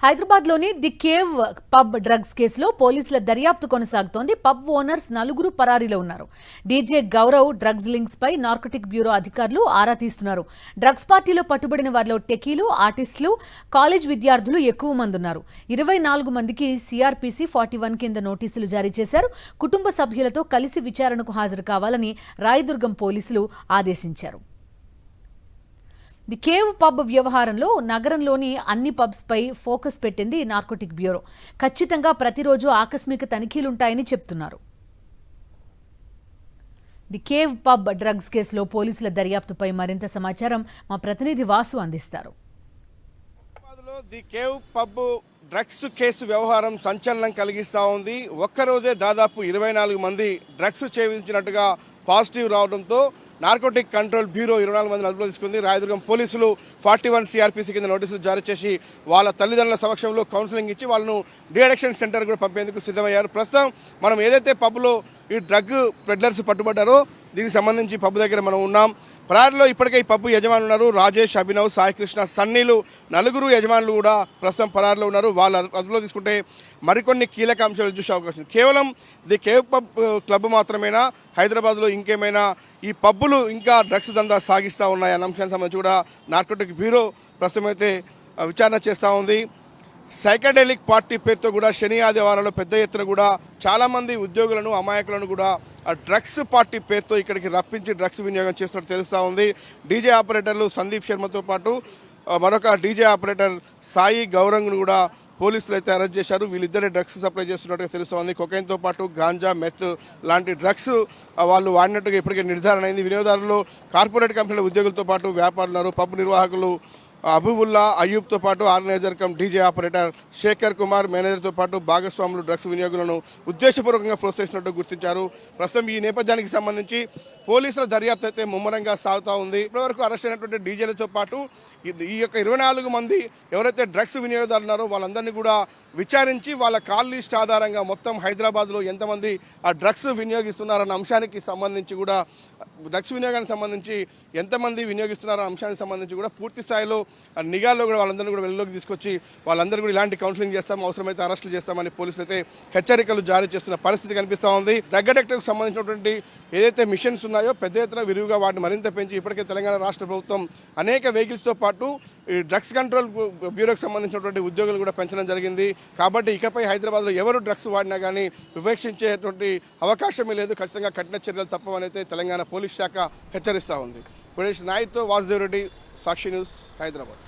హైదరాబాద్లోని the cave pub drugs కేసులో పోలీసుల దర్యాప్తు కొనసాగుతోంది. పబ్ ఓనర్స్ నలుగురు పరారీలో ఉన్నారు. డీజే గౌరవ్ డ్రగ్స్ లింక్స్ పై నార్కోటిక్ బ్యూరో అధికారులు ఆరా తీస్తున్నారు. డ్రగ్స్ పార్టీలో పట్టుబడిన వారిలో టెకీలు, ఆర్టిస్టులు, కాలేజ్ విద్యార్థులు ఎక్కువ మంది ఉన్నారు. 24 మందికి సిఆర్పిసి 41 కింద నోటీసులు జారీ చేశారు. కుటుంబ సభ్యులతో కలిసి విచారణకు హాజరు కావాలని రాయదుర్గం పోలీసులు ఆదేశించారు. ది కేవ్ పబ్ వ్యవహారంలో నగరంలోని అన్ని పబ్స్ పై ఫోకస్ పెట్టింది నార్కోటిక్ బ్యూరో. ఖచ్చితంగా ప్రతిరోజు ఆకస్మిక తనిఖీలుంటాయని చెప్తున్నారు. ది కేవ్ పబ్ డ్రగ్స్ కేసులో పోలీసుల దర్యాప్తుపై మరింత సమాచారం మా ప్రతినిధి వాసు అందిస్తారు. The cave pub drugs case వ్యవహారం సంచలనం కలిగిస్తూ ఉంది. ఒక్కరోజే దాదాపు 24 మంది డ్రగ్స్ సేవించినట్టుగా పాజిటివ్ రావడంతో నార్కోటిక్ కంట్రోల్ బ్యూరో 24 మందిని అదుపులో తీసుకుంది. రాయదుర్గం పోలీసులు 41 సిఆర్పిసి కింద నోటీసులు జారీ చేసి వాళ్ళ తల్లిదండ్రుల సమక్షంలో కౌన్సిలింగ్ ఇచ్చి వాళ్ళను డీఅడిక్షన్ సెంటర్ కూడా పంపేందుకు సిద్ధమయ్యారు. ప్రస్తుతం మనం ఏదైతే పబ్లో ఈ డ్రగ్ పెడ్లర్స్ పట్టుబడ్డారో దీనికి సంబంధించి పబ్ దగ్గర మనం ఉన్నాం. పరారిలో ఇప్పటికే ఈ పబ్బు యజమానులు ఉన్నారు. రాజేష్, అభినవ్, సాయికృష్ణ, సన్నీలు నలుగురు యజమానులు కూడా ప్రస్తుతం పరారిలో ఉన్నారు. వాళ్ళ అదుపులో తీసుకుంటే మరికొన్ని కీలక అంశాలు చూసే అవకాశం. కేవలం ది కేవ్ పబ్ క్లబ్ మాత్రమేనా, హైదరాబాద్లో ఇంకేమైనా ఈ పబ్బులు ఇంకా డ్రగ్స్ దందా సాగిస్తూ ఉన్నాయి అన్న అంశానికి సంబంధించి కూడా నార్కోటిక్ బ్యూరో ప్రస్తుతం అయితే విచారణ చేస్తూ ఉంది. సైకడెలిక్ పార్టీ పేరుతో కూడా శని ఆదివారాల్లో పెద్ద ఎత్తున కూడా చాలామంది ఉద్యోగులను, అమాయకులను కూడా ఆ డ్రగ్స్ పార్టీ పేరుతో ఇక్కడికి రప్పించి డ్రగ్స్ వినియోగం చేస్తున్నట్టు తెలుస్తూ ఉంది. డీజే ఆపరేటర్లు సందీప్ శర్మతో పాటు మరొక డీజే ఆపరేటర్ సాయి గౌరంగ్ను కూడా పోలీసులు అయితే అరెస్ట్ చేశారు. వీళ్ళిద్దరే డ్రగ్స్ సప్లై చేస్తున్నట్టుగా తెలుస్తోంది. కొకైన్తో పాటు గాంజా, మెత్ లాంటి డ్రగ్స్ వాళ్ళు వాడినట్టుగా ఇప్పటికే నిర్ధారణ అయింది. వినియోగదారులు, కార్పొరేట్ కంపెనీల ఉద్యోగులతో పాటు వ్యాపారులు ఉన్నారు. పబ్ నిర్వాహకులు అబూబుల్లా, అయ్యూబ్తో పాటు organiser cum DJ operator Shekhar Kumar, మేనేజర్తో పాటు భాగస్వాములు డ్రగ్స్ వినియోగులను ఉద్దేశపూర్వకంగా ప్రోత్సహిస్తున్నట్టు గుర్తించారు. ప్రస్తుతం ఈ నేపథ్యానికి సంబంధించి పోలీసుల దర్యాప్తు అయితే ముమ్మరంగా సాగుతూ ఉంది. ఇప్పటివరకు అరెస్ట్ అయినటువంటి డీజేలతో పాటు ఈ యొక్క 24 మంది ఎవరైతే డ్రగ్స్ వినియోగదారులు ఉన్నారో వాళ్ళందరినీ కూడా విచారించి వాళ్ళ కాల్ లిస్ట్ ఆధారంగా మొత్తం హైదరాబాద్లో ఎంతమంది ఆ డ్రగ్స్ వినియోగిస్తున్నారన్న అంశానికి సంబంధించి కూడా, డ్రగ్స్ వినియోగానికి సంబంధించి ఎంతమంది వినియోగిస్తున్నారన్న అంశానికి సంబంధించి కూడా పూర్తి స్థాయిలో నిఘాలో కూడా వాళ్ళందరినీ కూడా వెలుగులోకి తీసుకొచ్చి వాళ్ళందరూ కూడా ఇలాంటి కౌన్సిలింగ్ చేస్తాం, అవసరమైతే అరెస్టులు చేస్తామని పోలీసులు అయితే హెచ్చరికలు జారీ చేస్తున్న పరిస్థితి కనిపిస్తూ ఉంది. డ్రగ్ అడిక్ట్కి సంబంధించినటువంటి ఏదైతే మిషన్స్ ఉన్నాయో పెద్ద ఎత్తున విరివిగా వాటిని మరింత పెంచి ఇప్పటికే తెలంగాణ రాష్ట్ర ప్రభుత్వం అనేక వెహికల్స్తో పాటు ఈ డ్రగ్స్ కంట్రోల్ బ్యూరోకి సంబంధించినటువంటి ఉద్యోగులు కూడా పెంచడం జరిగింది. కాబట్టి ఇకపై హైదరాబాద్లో ఎవరు డ్రగ్స్ వాడినా కానీ వివేక్షించేటువంటి అవకాశమే లేదు. ఖచ్చితంగా కఠిన చర్యలు తప్పవనైతే తెలంగాణ పోలీస్ శాఖ హెచ్చరిస్తూ ఉంది. గణేష్ నాయుడుతో వాసుదేవ్ రెడ్డి, సాక్షి న్యూస్, హైదరాబాద్.